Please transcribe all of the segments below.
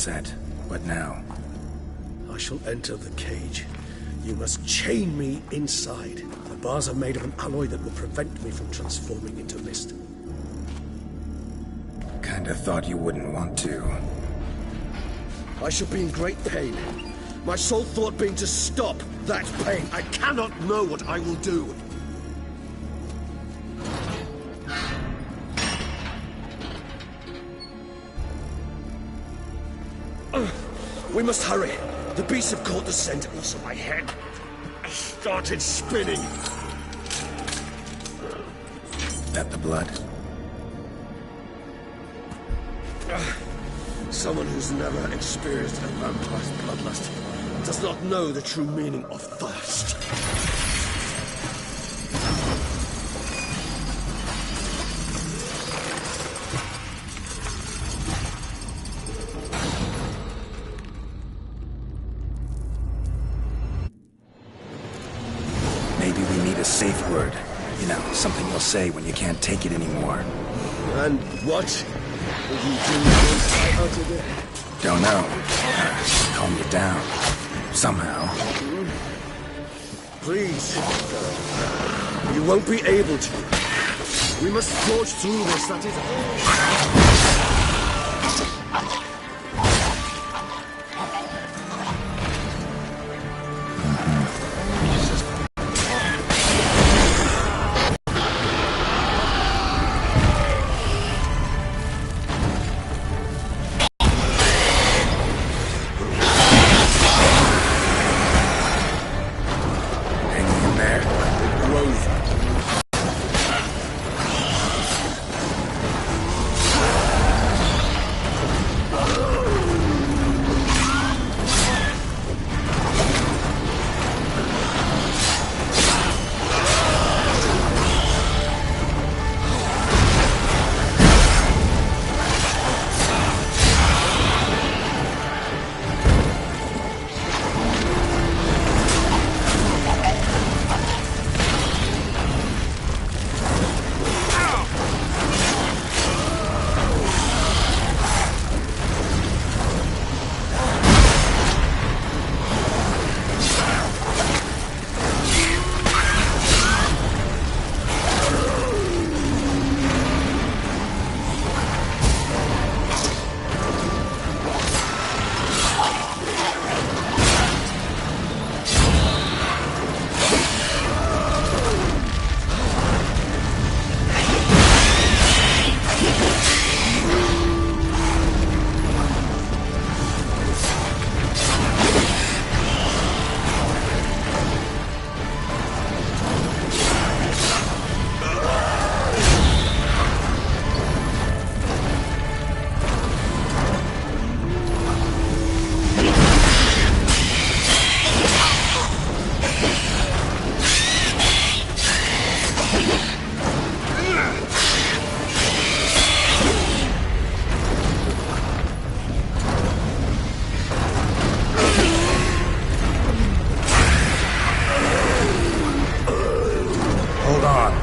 set. What now? I shall enter the cage. You must chain me inside. The bars are made of an alloy that will prevent me from transforming into mist. Kinda thought you wouldn't want to. I shall be in great pain. My sole thought being to stop that pain. I cannot know what I will do. We must hurry. The beasts have caught the scent. Also, my head started spinning. That the blood? Someone who's never experienced a vampire's bloodlust does not know the true meaning of thirst. Maybe we need a safe word. You know, something you'll say when you can't take it anymore. And what will you do once I utter it? Don't know. Calm you down. Somehow. Please. You won't be able to. We must forge through this, that is all.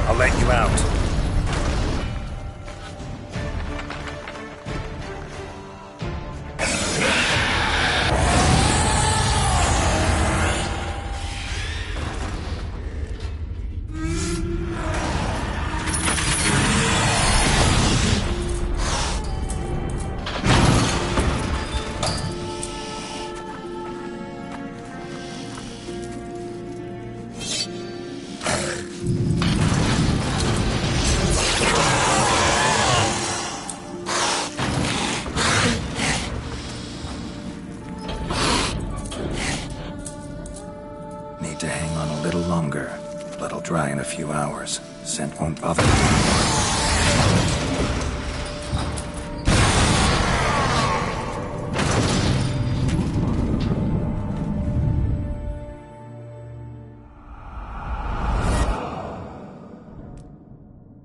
I'll let you out. Need to hang on a little longer. Blood'll dry in a few hours. Scent won't bother me anymore.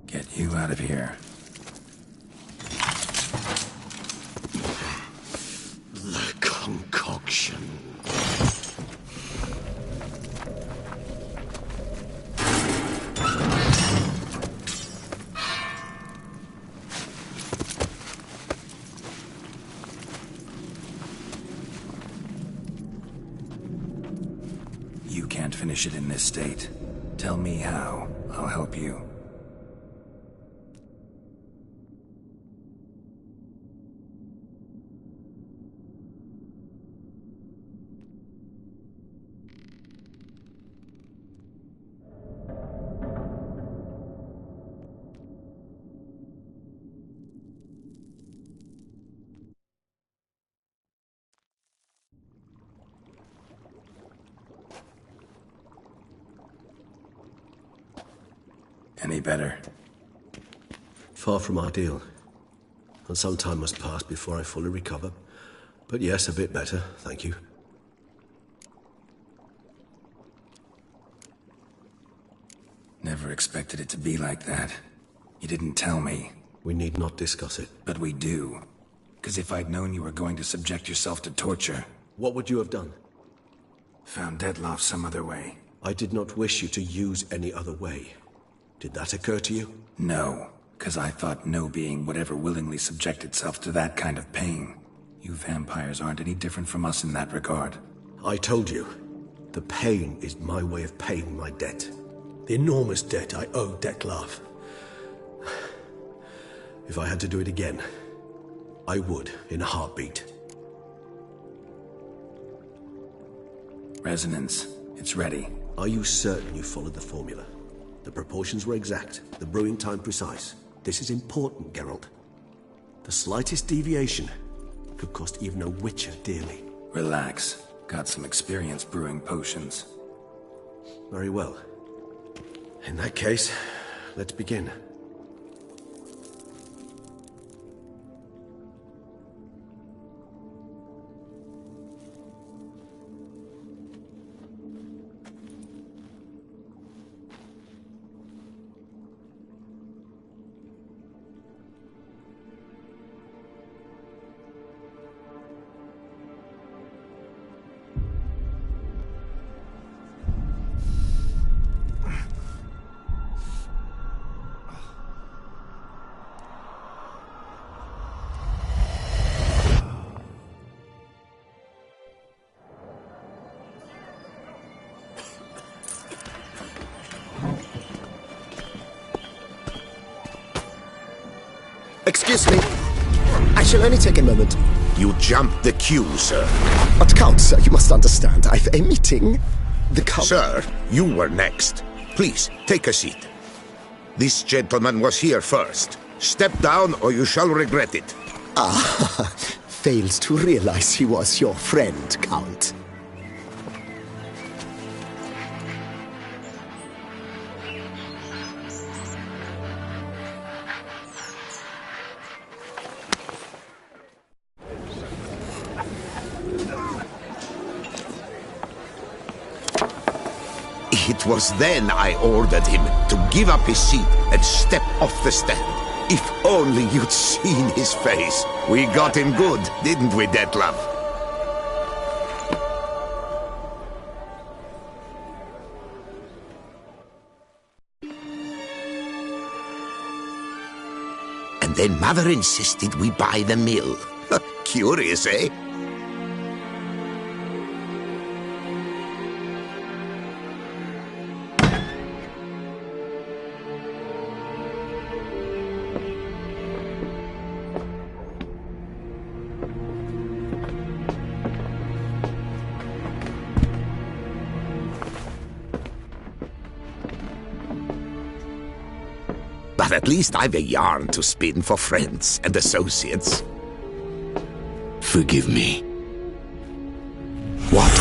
Get you out of here. The concoction. finish it in this state. Tell me how. I'll help you. Any better? Far from ideal. And some time must pass before I fully recover. But yes, a bit better, thank you. Never expected it to be like that. You didn't tell me. We need not discuss it. But we do. Because if I'd known you were going to subject yourself to torture... What would you have done? Found Dettlaff some other way. I did not wish you to use any other way. Did that occur to you? No, because I thought no being would ever willingly subject itself to that kind of pain. You vampires aren't any different from us in that regard. I told you, the pain is my way of paying my debt. The enormous debt I owe Dettlaff. If I had to do it again, I would, in a heartbeat. Resonance, it's ready. Are you certain you followed the formula? The proportions were exact, the brewing time precise. This is important, Geralt. The slightest deviation could cost even a witcher dearly. Relax. Got some experience brewing potions. Very well. In that case, let's begin. Excuse me. I shall only take a moment. You jumped the queue, sir. But Count, sir, you must understand. I've a meeting. The Count... Sir, you were next. Please, take a seat. This gentleman was here first. Step down or you shall regret it. Ah, fails to realize he was your friend, Count. It was then I ordered him to give up his seat and step off the stand. If only you'd seen his face. We got him good, didn't we, Dettlaff? And then Mother insisted we buy the mill. Curious, eh? But at least I've a yarn to spin for friends and associates. Forgive me. What?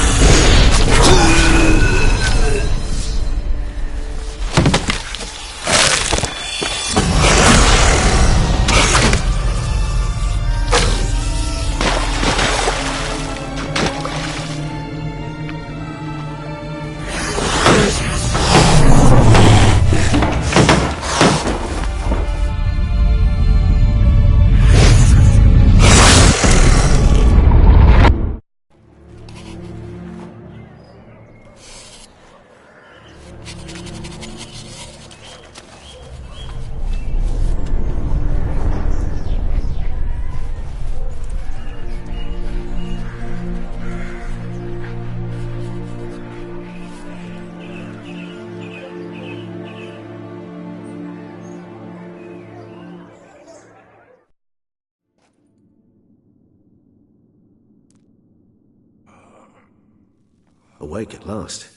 awake at last.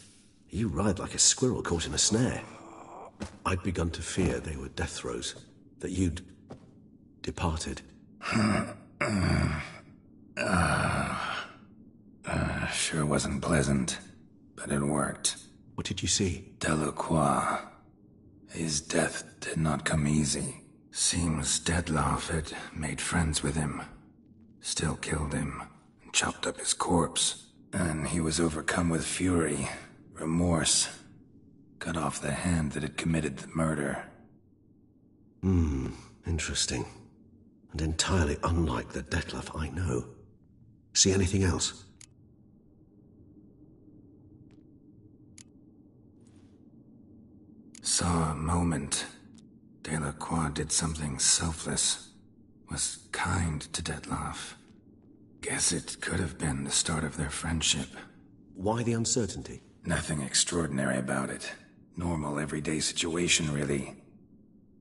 You ride like a squirrel caught in a snare. I'd begun to fear they were death throes, that you'd departed. Sure wasn't pleasant, but it worked. What did you see? Delacroix. His death did not come easy. Seems Detlaff had made friends with him. Still killed him, and chopped up his corpse. And he was overcome with fury, remorse. Cut off the hand that had committed the murder. Interesting. And entirely unlike the Detlaff I know. See anything else? Saw a moment. Delacroix did something selfless. Was kind to Detlaff. Guess it could have been the start of their friendship. Why the uncertainty? Nothing extraordinary about it. Normal, everyday situation, really.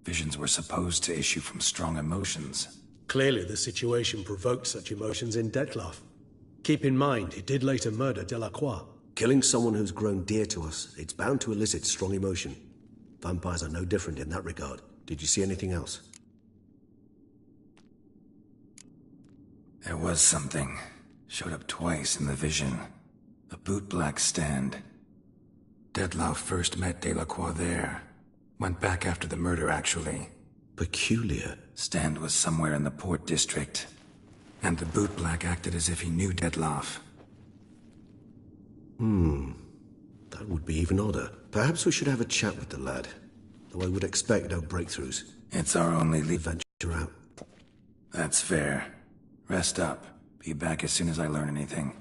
Visions were supposed to issue from strong emotions. Clearly the situation provoked such emotions in Detlaff. Keep in mind, he did later murder Delacroix. Killing someone who's grown dear to us, it's bound to elicit strong emotion. Vampires are no different in that regard. Did you see anything else? There was something. Showed up twice in the vision. A bootblack stand. Detlaff first met Delacroix there. Went back after the murder, actually. Peculiar. Stand was somewhere in the Port District. And the bootblack acted as if he knew Detlaff. That would be even odder. Perhaps we should have a chat with the lad. Though I would expect no breakthroughs. It's our only lead. Venture out. That's fair. Rest up. Be back as soon as I learn anything.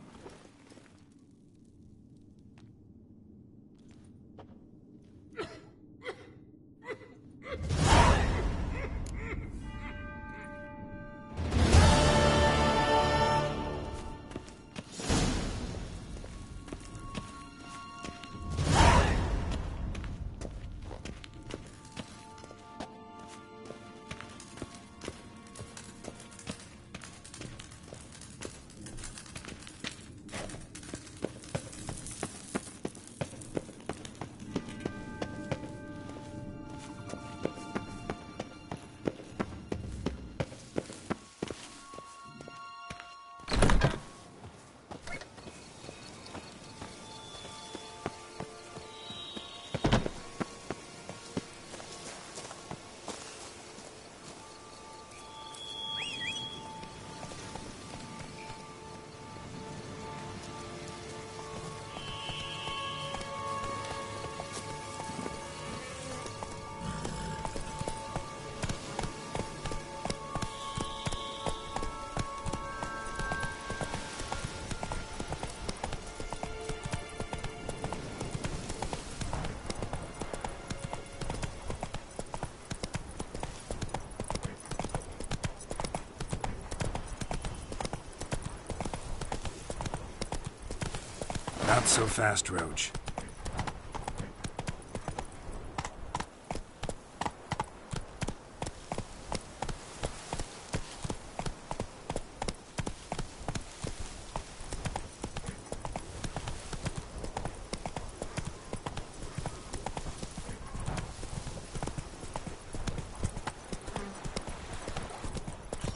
Not so fast, Roach.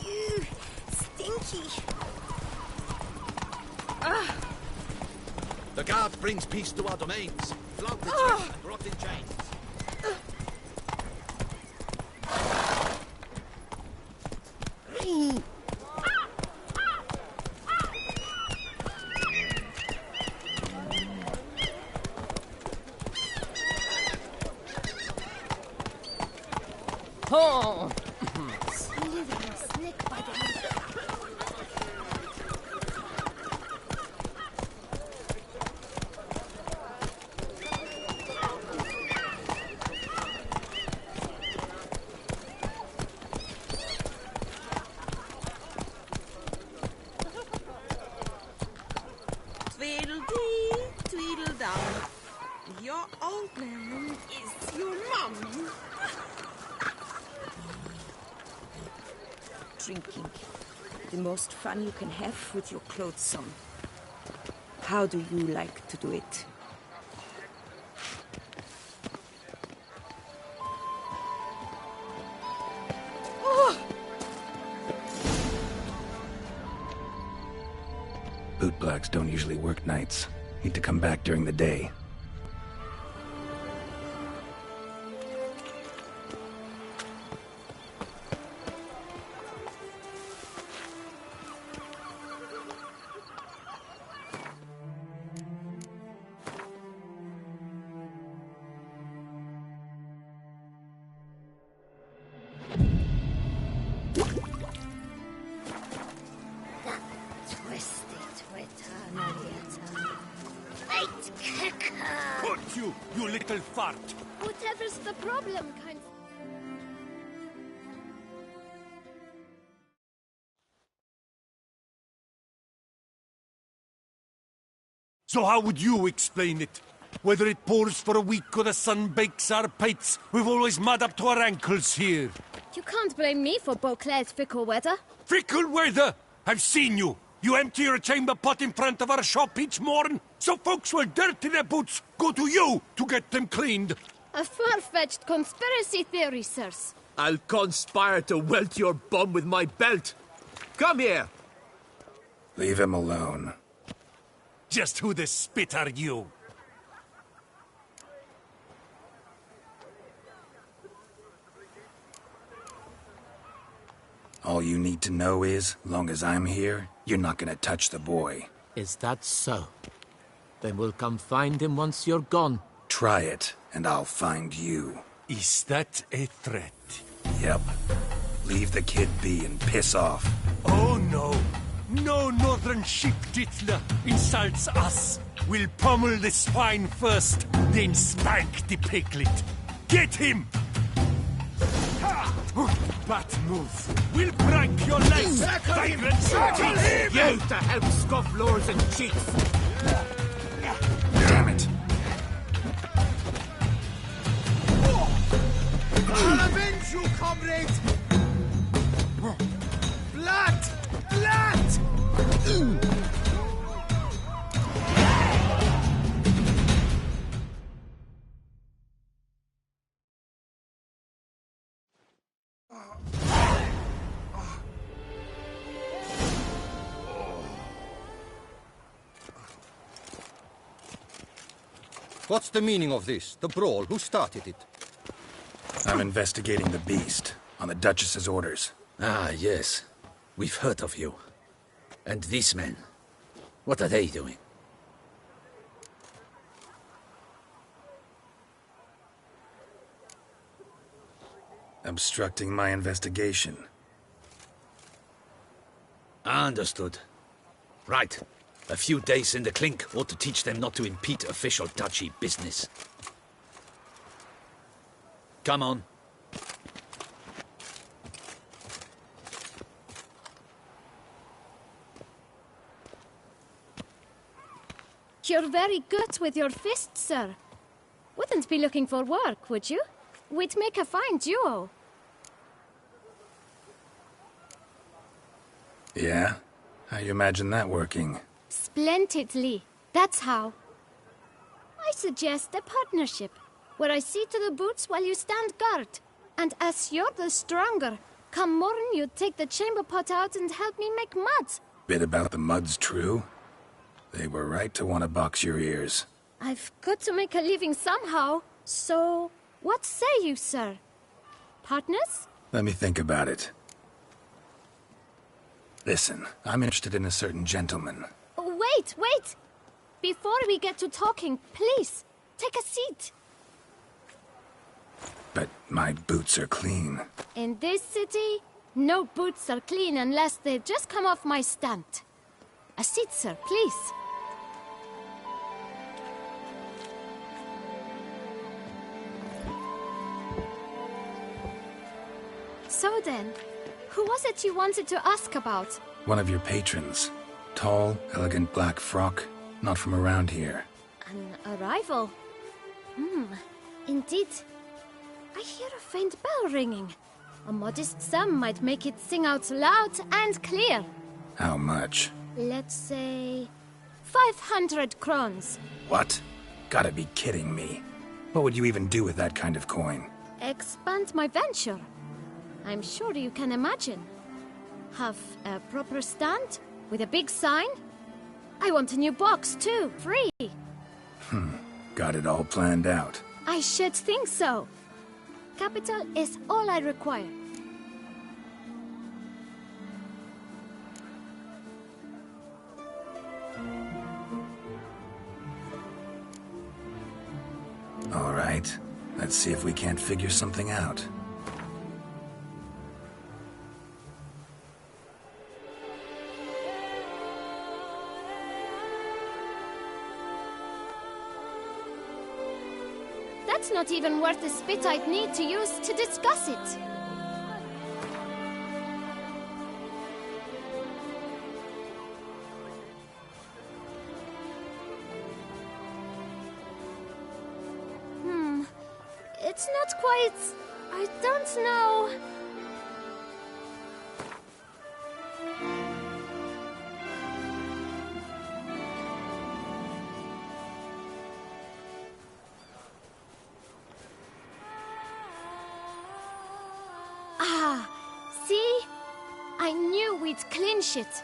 Ew, stinky. The guard brings peace to our domains. Flout its wings and rot in chains. Oh! Slithering snake by the Tweedledee, Tweedledum. Your old man is your mum. Drinking. The most fun you can have with your clothes on. How do you like to do it? Bootblacks don't usually work nights. Need to come back during the day. Cut you, you little fart! Whatever's the problem, kind. So how would you explain it? Whether it pours for a week or the sun bakes our pates, we've always mud up to our ankles here. You can't blame me for Beauclair's fickle weather. Fickle weather! I've seen you! You empty your chamber pot in front of our shop each morn, so folks will dirty their boots, go to you to get them cleaned. A far-fetched conspiracy theory, sirs. I'll conspire to welt your bum with my belt. Come here! Leave him alone. Just who the spit are you? All you need to know is, long as I'm here, you're not gonna touch the boy. Is that so? Then we'll come find him once you're gone. Try it, and I'll find you. Is that a threat? Yep. Leave the kid be and piss off. Oh no! No northern sheep titler insults us. We'll pummel the swine first, then spank the piglet. Get him! Bad move. We'll break your legs, vagrants and cheats! You to help scofflords and cheats! Damn it. I'll avenge you, comrade! Blood! Blood! What's the meaning of this? The brawl? Who started it? I'm investigating the beast, on the Duchess's orders. Ah, yes. We've heard of you. And these men, what are they doing? Obstructing my investigation. Understood. Right. A few days in the clink ought to teach them not to impede official duchy business. Come on. You're very good with your fists, sir. Wouldn't be looking for work, would you? We'd make a fine duo. Yeah? How you imagine that working? Splendidly. That's how. I suggest a partnership, where I see to the boots while you stand guard. And as you're the stronger, come morn you take the chamber pot out and help me make mud. Bit about the mud's true? They were right to want to box your ears. I've got to make a living somehow, so what say you, sir? Partners? Let me think about it. Listen, I'm interested in a certain gentleman. Wait! Before we get to talking, please, take a seat. But my boots are clean. In this city, no boots are clean unless they just come off my stand. A seat, sir, please. So then, who was it you wanted to ask about? One of your patrons. Tall, elegant black frock. Not from around here. An arrival? Indeed. I hear a faint bell ringing. A modest sum might make it sing out loud and clear. How much? Let's say 500 crowns. What? Gotta be kidding me. What would you even do with that kind of coin? Expand my venture. I'm sure you can imagine. Have a proper stand with a big sign. I want a new box too, free. Got it all planned out. I should think so. Capital is all I require. All right. Let's see if we can't figure something out. That's not even worth the spit I'd need to use to discuss it. It's not quite... I don't know... Ah, see? I knew we'd clinch it.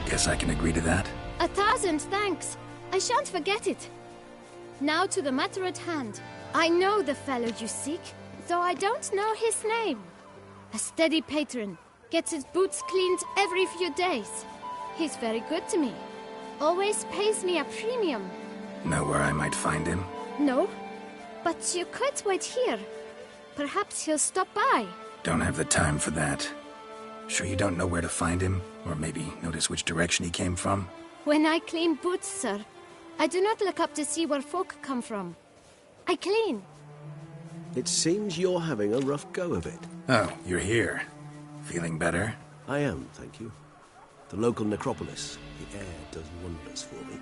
Guess I can agree to that. 1,000 thanks. I shan't forget it. Now to the matter at hand. I know the fellow you seek, though I don't know his name. A steady patron. Gets his boots cleaned every few days. He's very good to me. Always pays me a premium. Know where I might find him? No, but you could wait here. Perhaps he'll stop by. Don't have the time for that. Sure you don't know where to find him? Or maybe notice which direction he came from? When I clean boots, sir, I do not look up to see where folk come from. I clean. It seems you're having a rough go of it. Oh, you're here. Feeling better? I am, thank you. The local necropolis, the air does wonders for me.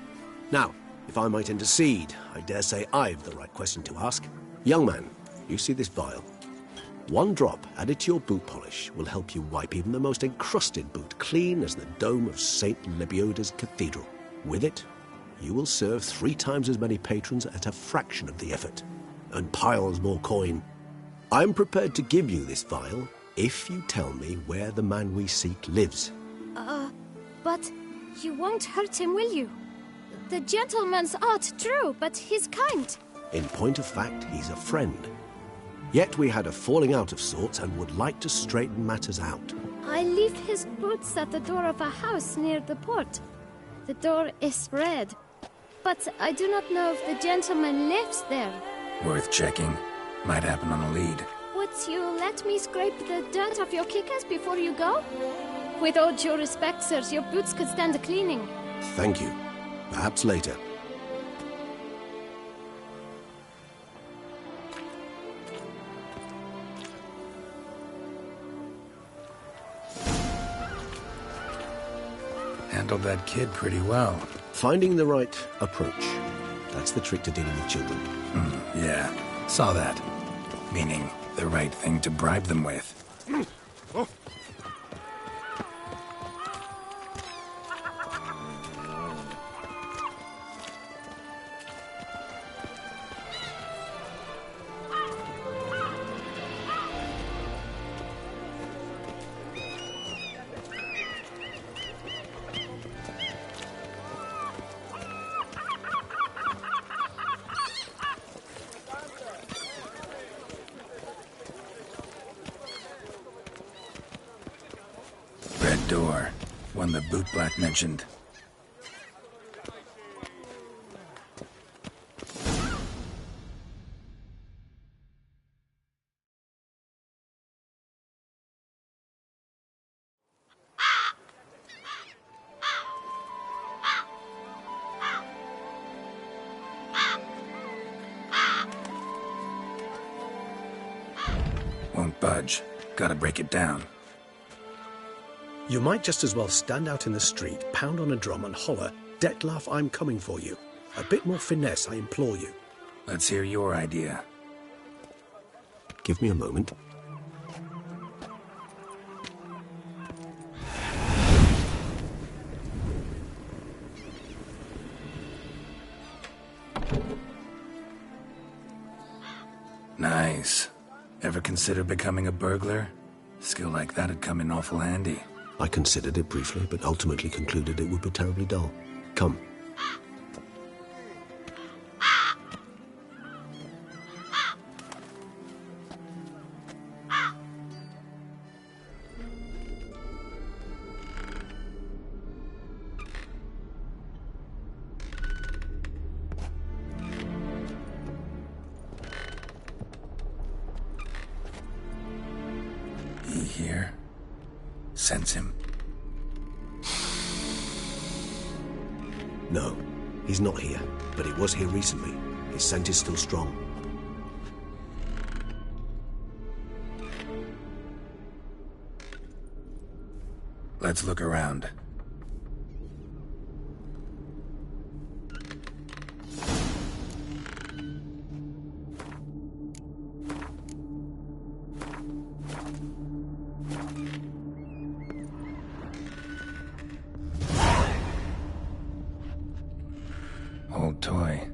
Now, if I might intercede, I dare say I've the right question to ask. Young man, you see this vial? One drop added to your boot polish will help you wipe even the most encrusted boot clean as the dome of St. Lebioda's Cathedral. With it, you will serve 3 times as many patrons at a fraction of the effort, and piles more coin. I'm prepared to give you this vial if you tell me where the man we seek lives. But you won't hurt him, will you? The gentleman's odd, true, but he's kind. In point of fact, he's a friend. Yet we had a falling out of sorts and would like to straighten matters out. I leave his boots at the door of a house near the port. The door is red, but I do not know if the gentleman lives there. Worth checking. Might happen on a lead. Would you let me scrape the dirt off your kickers before you go? With all due respect, sirs, your boots could stand a cleaning. Thank you. Perhaps later. Handled that kid pretty well. Finding the right approach. That's the trick to dealing with children. Yeah, saw that. Meaning, the right thing to bribe them with. Red door. One the boot black mentioned. Won't budge. Gotta break it down. You might just as well stand out in the street, pound on a drum and holler, "Dettlaff, I'm coming for you." A bit more finesse, I implore you. Let's hear your idea. Give me a moment. Nice. Ever consider becoming a burglar? Skill like that'd come in awful handy. I considered it briefly, but ultimately concluded it would be terribly dull. Come. Here. Sense him. No, he's not here, but he was here recently. His scent is still strong. Let's look around. Old toy.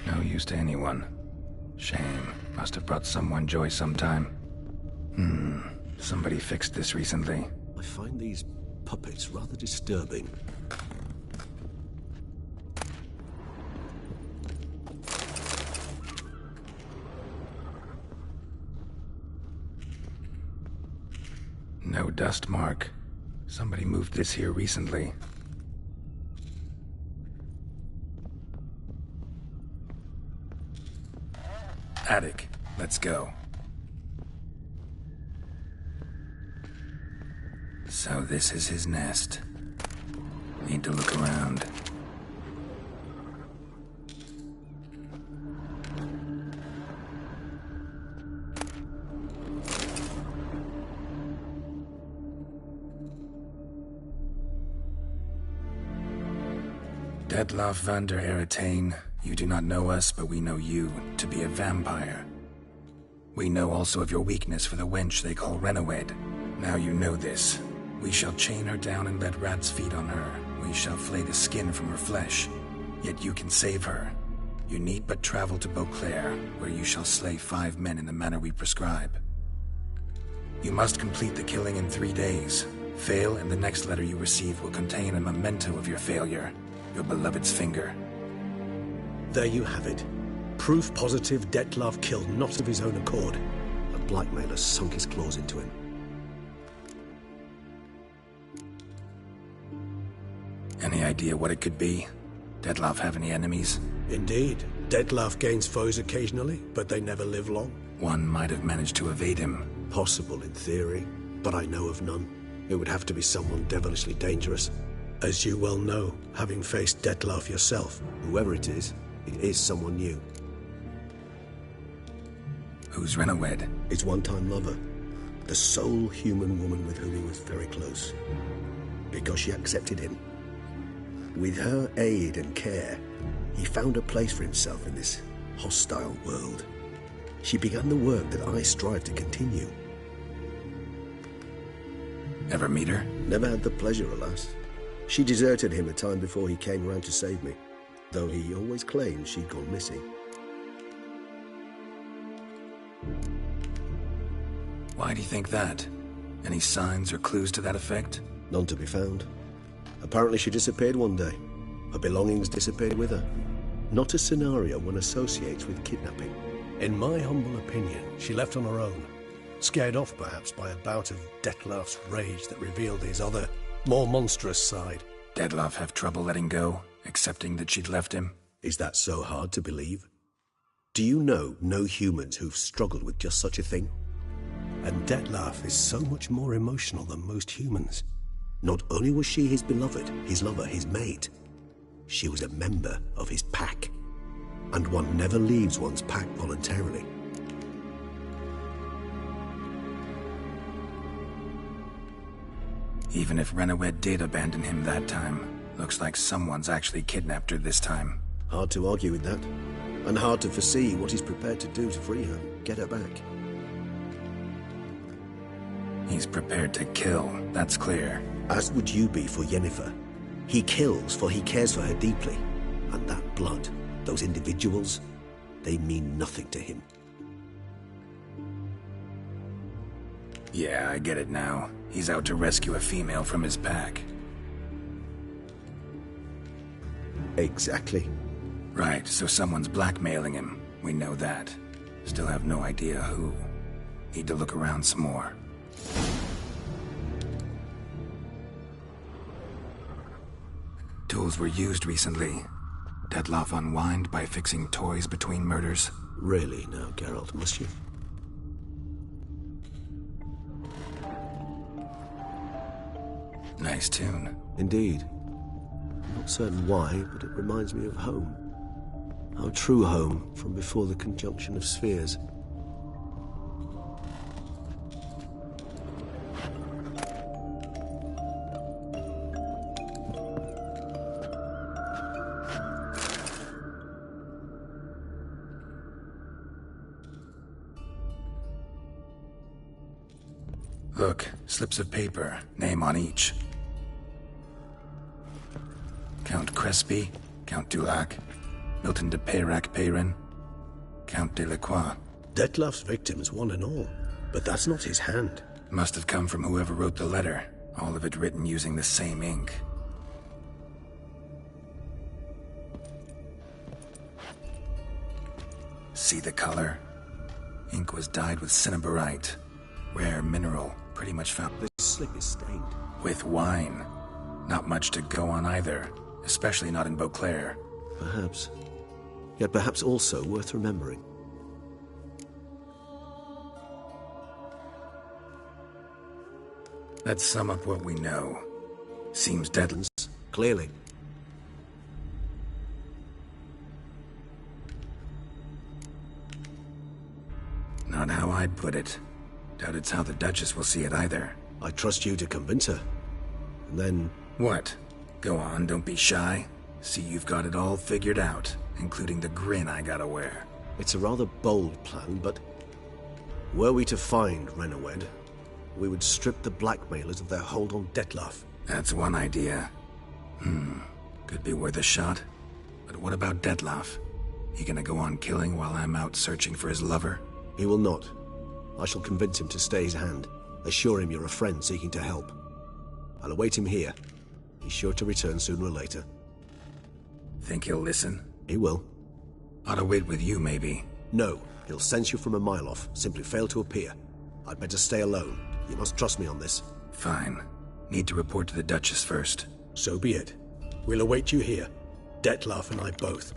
No use to anyone. Shame. Must have brought someone joy sometime. Somebody fixed this recently. I find these puppets rather disturbing. No dust mark. Somebody moved this here recently. Attic. Let's go. So this is his nest. Need to look around. Detlaff van der Eretain, you do not know us, but we know you to be a vampire. We know also of your weakness for the wench they call Renawed. Now you know this. We shall chain her down and let rats feed on her. We shall flay the skin from her flesh. Yet you can save her. You need but travel to Beauclair, where you shall slay 5 men in the manner we prescribe. You must complete the killing in 3 days. Fail, and the next letter you receive will contain a memento of your failure. Your beloved's finger. There you have it. Proof positive Detlaff killed not of his own accord. A blackmailer sunk his claws into him. Any idea what it could be? Detlaff have any enemies? Indeed. Detlaff gains foes occasionally, but they never live long. One might have managed to evade him. Possible in theory, but I know of none. It would have to be someone devilishly dangerous. As you well know, having faced Detlaff yourself. Whoever it is someone new. Who's Renawed? His one-time lover. The sole human woman with whom he was very close. Because she accepted him. With her aid and care, he found a place for himself in this hostile world. She began the work that I strive to continue. Ever meet her? Never had the pleasure, alas. She deserted him a time before he came round to save me, though he always claimed she'd gone missing. Why do you think that? Any signs or clues to that effect? None to be found. Apparently she disappeared one day. Her belongings disappeared with her. Not a scenario one associates with kidnapping. In my humble opinion, she left on her own. Scared off, perhaps, by a bout of Detlaff's rage that revealed his other, more monstrous side. Detlaff have trouble letting go, accepting that she'd left him? Is that so hard to believe? Do you know no humans who've struggled with just such a thing? And Detlaff is so much more emotional than most humans. Not only was she his beloved, his lover, his mate, she was a member of his pack. And one never leaves one's pack voluntarily. Even if Renawed did abandon him that time, looks like someone's actually kidnapped her this time. Hard to argue with that. And hard to foresee what he's prepared to do to free her, get her back. He's prepared to kill, that's clear. As would you be for Yennefer. He kills for he cares for her deeply. And that blood, those individuals, they mean nothing to him. Yeah, I get it now. He's out to rescue a female from his pack. Exactly. Right, so someone's blackmailing him. We know that. Still have no idea who. Need to look around some more. Tools were used recently. Dettlaff unwind by fixing toys between murders. Really now, Geralt, must you? Nice tune. Indeed. Not certain why, but it reminds me of home. Our true home from before the conjunction of spheres. Look, slips of paper, name on each. Count Crespi, Count Dulac, Milton de Peyrac-Peyrin, Count Delacroix. Dettlaff's victims, one and all. But that's not his hand. Must have come from whoever wrote the letter. All of it written using the same ink. See the color? Ink was dyed with cinnabarite. Rare mineral, pretty much found. This slip is stained. With wine. Not much to go on either. Especially not in Beauclair. Perhaps. Yet perhaps also worth remembering. Let's sum up what we know. Seems deadly. Clearly. Not how I'd put it. Doubt it's how the Duchess will see it either. I trust you to convince her. And then... What? Go on, don't be shy. See you've got it all figured out, including the grin I gotta wear. It's a rather bold plan, but... Were we to find Renawed, we would strip the blackmailers of their hold on Dettlaff. That's one idea. Could be worth a shot. But what about Dettlaff? He gonna go on killing while I'm out searching for his lover? He will not. I shall convince him to stay his hand. Assure him you're a friend seeking to help. I'll await him here. He's sure to return sooner or later. Think he'll listen? He will. Ought to wait with you, maybe. No. He'll sense you from a mile off. Simply fail to appear. I'd better stay alone. You must trust me on this. Fine. Need to report to the Duchess first. So be it. We'll await you here. Dettlaff and I both.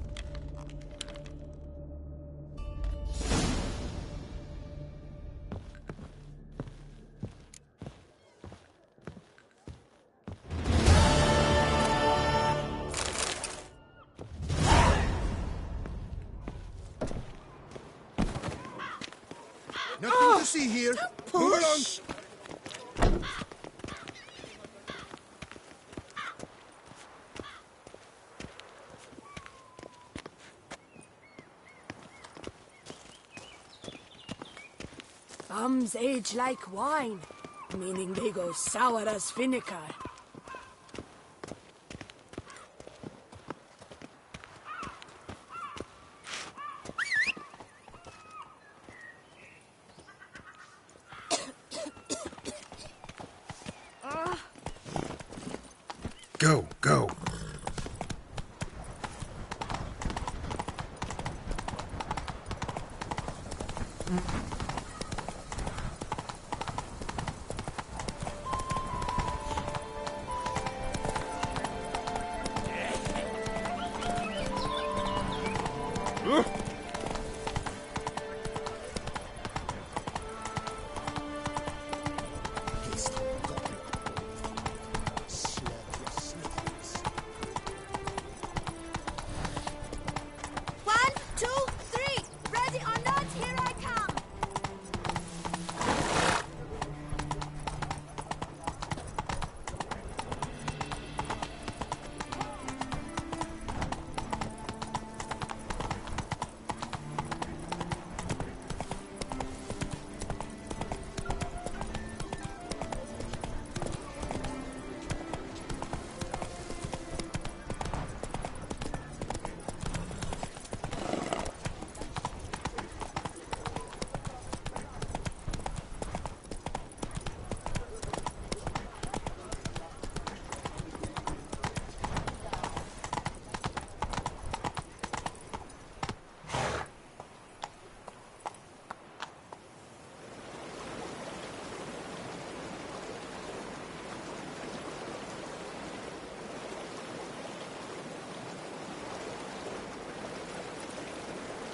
Nothing to see here. Move along. Bums age like wine, meaning they go sour as vinegar. Go, go.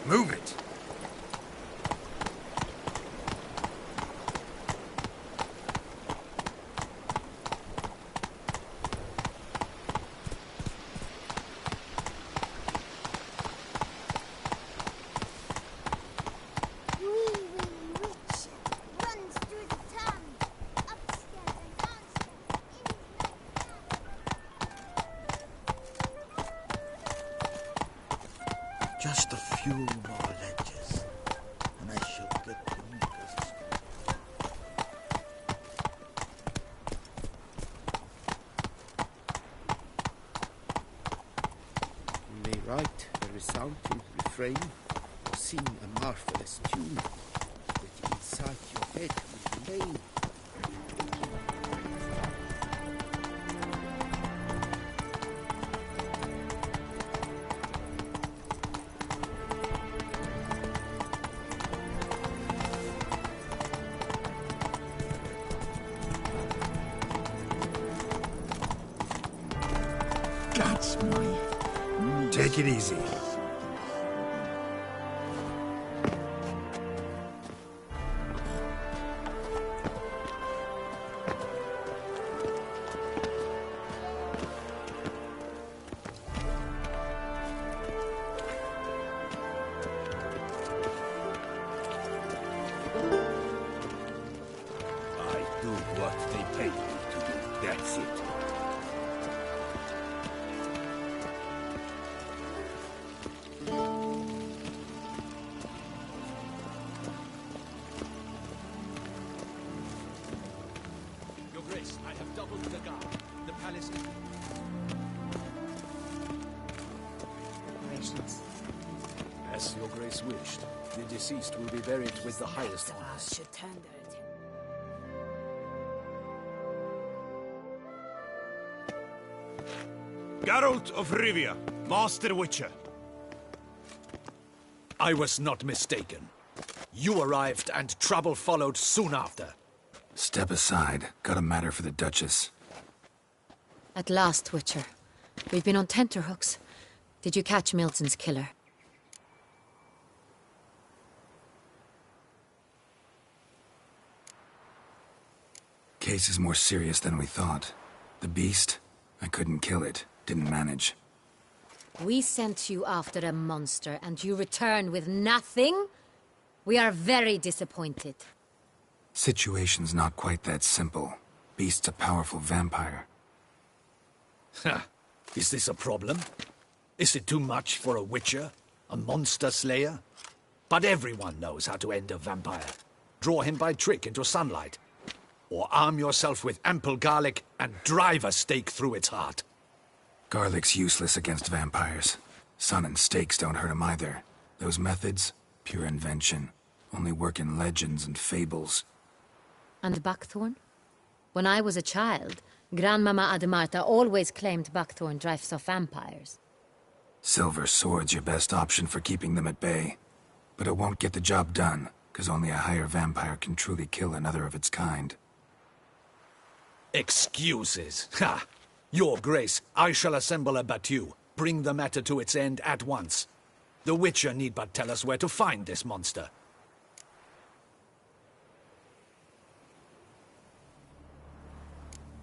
Move it! Just a few more ledges, and I shall get to Mika's. You may write a resounding refrain or sing a marvelous tune, but inside your head will remain. Take it easy. I do what they pay me to do. That's it. Your Grace, I have doubled the guard. The palace is... As Your Grace wished, the deceased will be buried with the highest honors. Geralt of Rivia, Master Witcher. I was not mistaken. You arrived and trouble followed soon after. Step aside. Got a matter for the Duchess. At last, Witcher. We've been on tenterhooks. Did you catch Milton's killer? Case is more serious than we thought. The beast? I couldn't kill it. Didn't manage. We sent you after a monster, and you return with nothing? We are very disappointed. Situation's not quite that simple. Beast's a powerful vampire. Ha! Is this a problem? Is it too much for a witcher? A monster slayer? But everyone knows how to end a vampire. Draw him by trick into sunlight. Or arm yourself with ample garlic and drive a stake through its heart. Garlic's useless against vampires. Sun and stakes don't hurt him either. Those methods, pure invention. Only work in legends and fables. And buckthorn? When I was a child, Grandmama Ademarta always claimed buckthorn drives off vampires. Silver sword's your best option for keeping them at bay. But it won't get the job done, because only a higher vampire can truly kill another of its kind. Excuses. Ha! Your Grace, I shall assemble a battue. Bring the matter to its end at once. The Witcher need but tell us where to find this monster.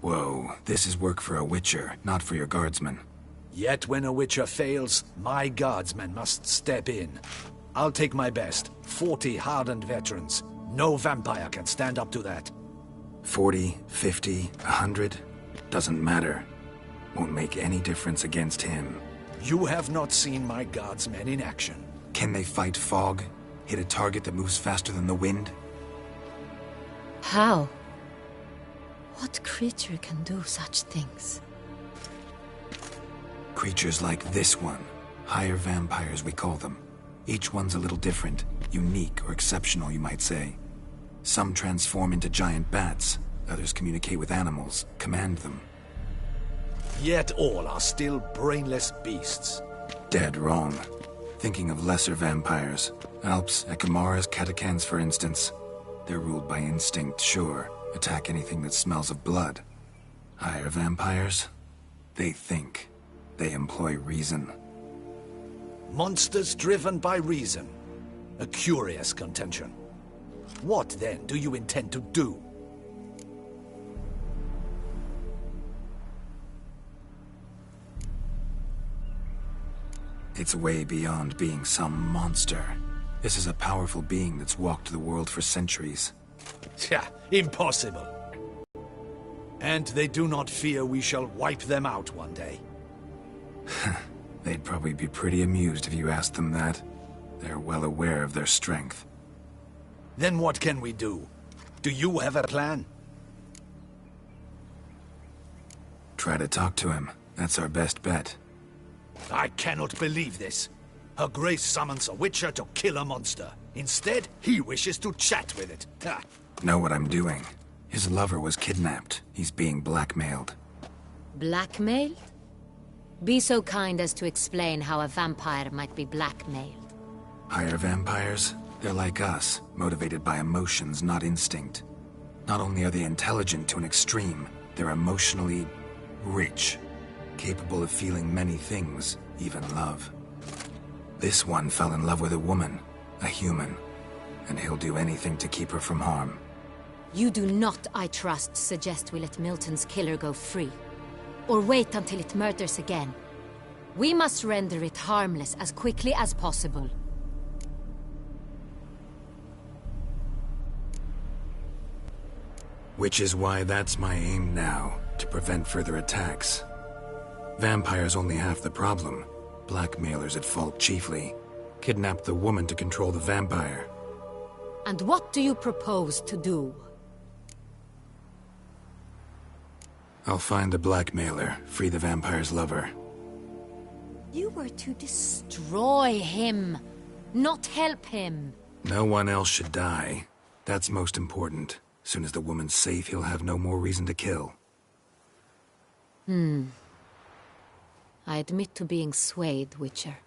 Whoa, this is work for a Witcher, not for your guardsmen. Yet when a Witcher fails, my guardsmen must step in. I'll take my best. 40 hardened veterans. No vampire can stand up to that. 40, 50, 100? Doesn't matter. Won't make any difference against him. You have not seen my guardsmen in action. Can they fight fog? Hit a target that moves faster than the wind? How? What creature can do such things? Creatures like this one. Higher vampires, we call them. Each one's a little different. Unique or exceptional, you might say. Some transform into giant bats. Others communicate with animals, command them. Yet all are still brainless beasts. Dead wrong. Thinking of lesser vampires. Alps, Ekamaras, Catacans, for instance. They're ruled by instinct, sure. Attack anything that smells of blood. Higher vampires? They think. They employ reason. Monsters driven by reason. A curious contention. What, then, do you intend to do? It's way beyond being some monster. This is a powerful being that's walked the world for centuries. Yeah, impossible. And they do not fear we shall wipe them out one day. They'd probably be pretty amused if you asked them that. They're well aware of their strength. Then what can we do? Do you have a plan? Try to talk to him. That's our best bet. I cannot believe this. Her Grace summons a witcher to kill a monster. Instead, he wishes to chat with it. Ha. Know what I'm doing. His lover was kidnapped. He's being blackmailed. Blackmailed? Be so kind as to explain how a vampire might be blackmailed. Higher vampires? They're like us, motivated by emotions, not instinct. Not only are they intelligent to an extreme, they're emotionally rich. Capable of feeling many things, even love. This one fell in love with a woman, a human, and he'll do anything to keep her from harm. You do not, I trust, suggest we let Milton's killer go free. Or wait until it murders again. We must render it harmless as quickly as possible. Which is why that's my aim now, to prevent further attacks. Vampires only half the problem. Blackmailers at fault chiefly. Kidnap the woman to control the vampire. And what do you propose to do? I'll find the blackmailer, free the vampire's lover. You were to destroy him, not help him. No one else should die. That's most important. Soon as the woman's safe, he'll have no more reason to kill. I admit to being swayed, Witcher.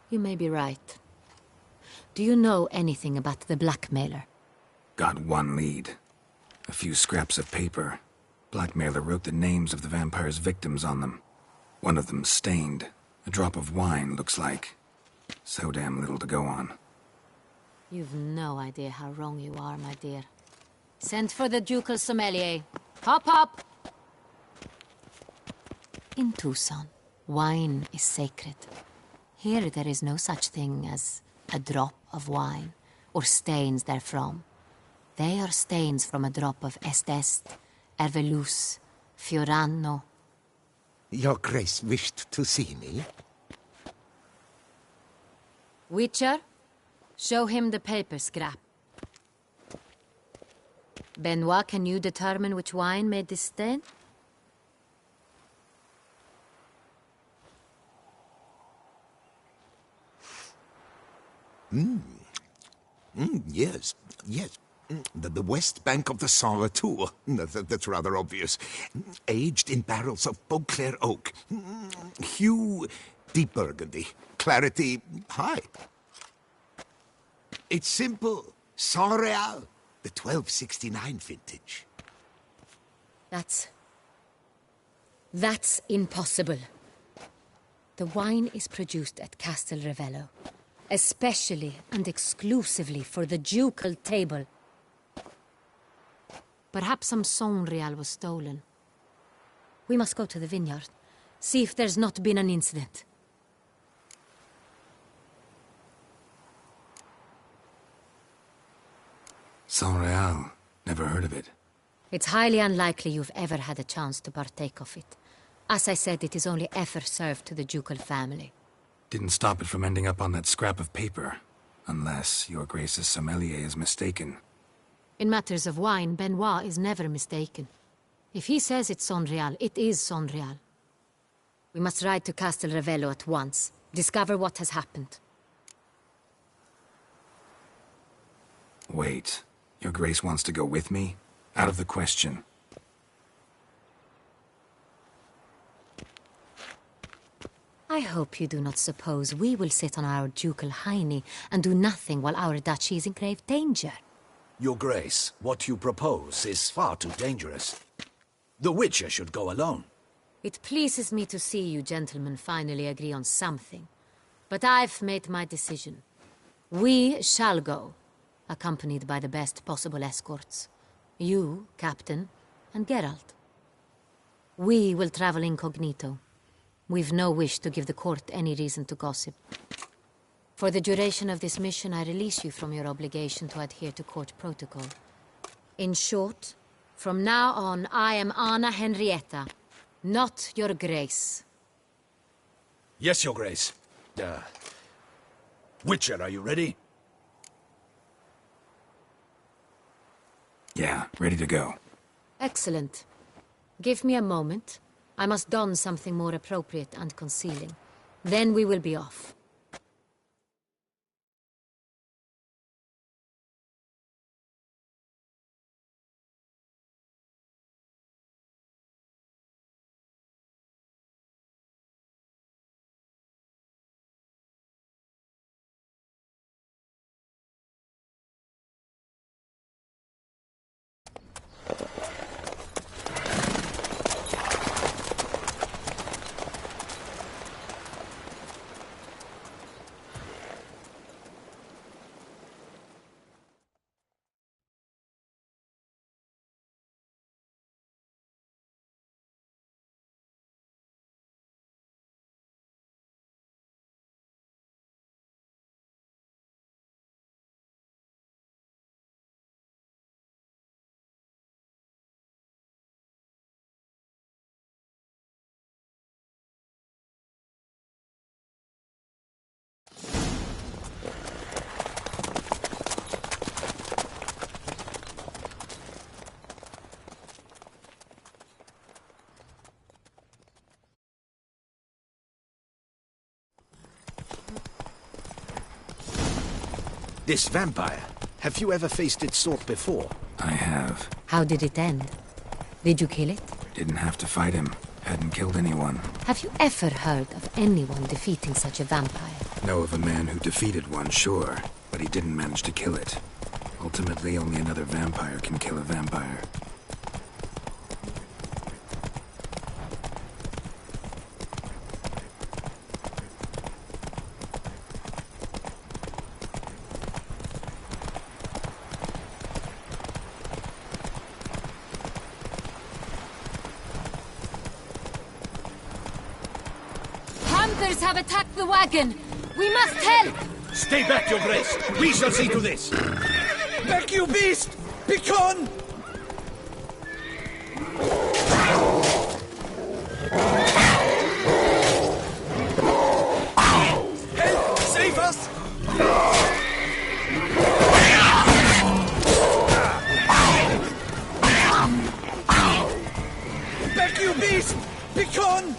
You may be right. Do you know anything about the blackmailer? Got one lead. A few scraps of paper. Blackmailer wrote the names of the vampire's victims on them. One of them stained. A drop of wine, looks like. So damn little to go on. You've no idea how wrong you are, my dear. Send for the ducal sommelier. Hop, hop! In Tucson, wine is sacred. Here there is no such thing as a drop of wine, or stains therefrom. They are stains from a drop of Est, Ervelus, Fiorano. Your Grace wished to see me? Witcher, show him the paper scrap. Benoit, can you determine which wine made this stain? Yes, yes. The west bank of the Saar Tour. That's rather obvious. Aged in barrels of Beauclair oak. Hue, deep burgundy. Clarity, high. It's simple. Saint-Réal, the 1269 vintage. That's impossible. The wine is produced at Castel Ravello, especially and exclusively for the ducal table. Perhaps some Saint-Réal was stolen. We must go to the vineyard, see if there's not been an incident. Saint-Réal. Never heard of it. It's highly unlikely you've ever had a chance to partake of it. As I said, it is only ever served to the ducal family. Didn't stop it from ending up on that scrap of paper. Unless your Grace's sommelier is mistaken. In matters of wine, Benoit is never mistaken. If he says it's Saint-Réal, it is Saint-Réal. We must ride to Castel Ravello at once. Discover what has happened. Wait. Your Grace wants to go with me? Out of the question. I hope you do not suppose we will sit on our ducal hiney and do nothing while our duchy is in grave danger. Your Grace, what you propose is far too dangerous. The Witcher should go alone. It pleases me to see you gentlemen finally agree on something. But I've made my decision. We shall go, accompanied by the best possible escorts. You, Captain, and Geralt. We will travel incognito. We've no wish to give the court any reason to gossip. For the duration of this mission, I release you from your obligation to adhere to court protocol. In short, from now on, I am Anna Henrietta, not your grace. Yes, Your Grace. Witcher, are you ready? Yeah, ready to go. Excellent. Give me a moment. I must don something more appropriate and concealing. Then we will be off. This vampire, have you ever faced its sort before? I have. How did it end? Did you kill it? Didn't have to fight him. Hadn't killed anyone. Have you ever heard of anyone defeating such a vampire? Know of a man who defeated one, sure. But he didn't manage to kill it. Ultimately, only another vampire can kill a vampire. Hunters have attacked the wagon! We must help! Stay back, Your Grace! We shall see to this! Back, you beast! Begone! Help! Save us! Back, you beast! Begone!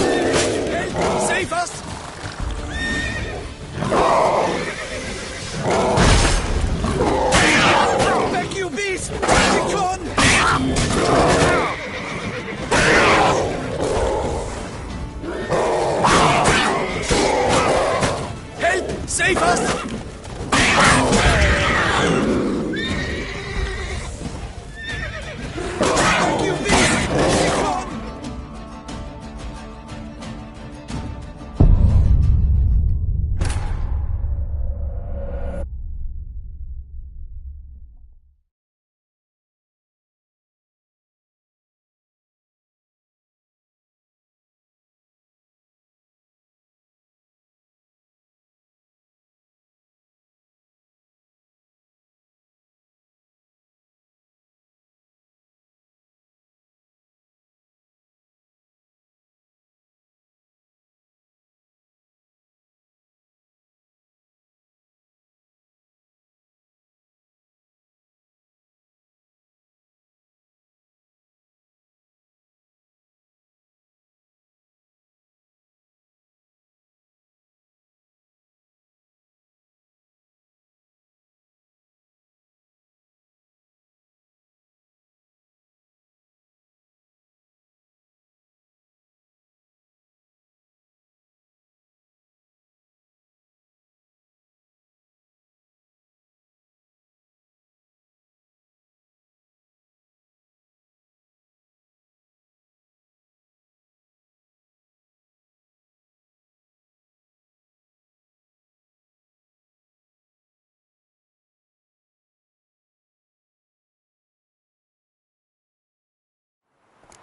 Help! Save us! Back, you beast! Begone! Help! Save us!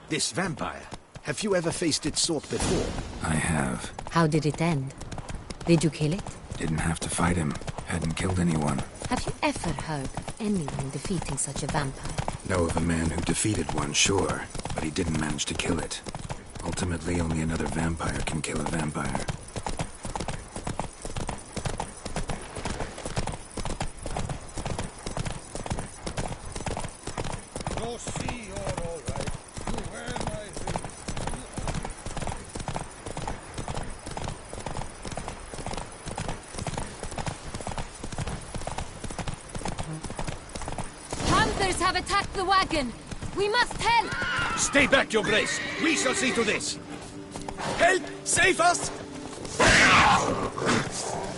This vampire. Have you ever faced its sort before? I have. How did it end? Did you kill it? Didn't have to fight him. Hadn't killed anyone. Have you ever heard of anyone defeating such a vampire? Know of a man who defeated one, sure, but he didn't manage to kill it. Ultimately, only another vampire can kill a vampire. Hunters have attacked the wagon. We must help. Stay back, Your Grace. We shall see to this. Help! Save us!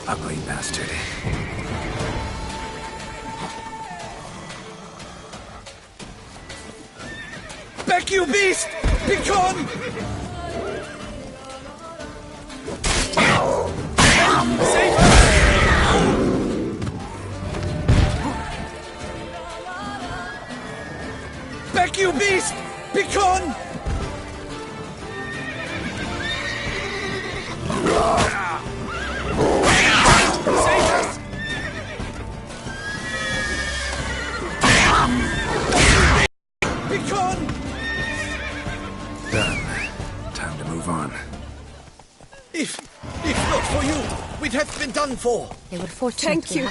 Ugly bastard. Back, you beast! Begone! Save us! Back, you beast! Begone! Save us! Begone! Done. Time to move on. If not for you, we'd have been done for. They were fortunate. Thank you.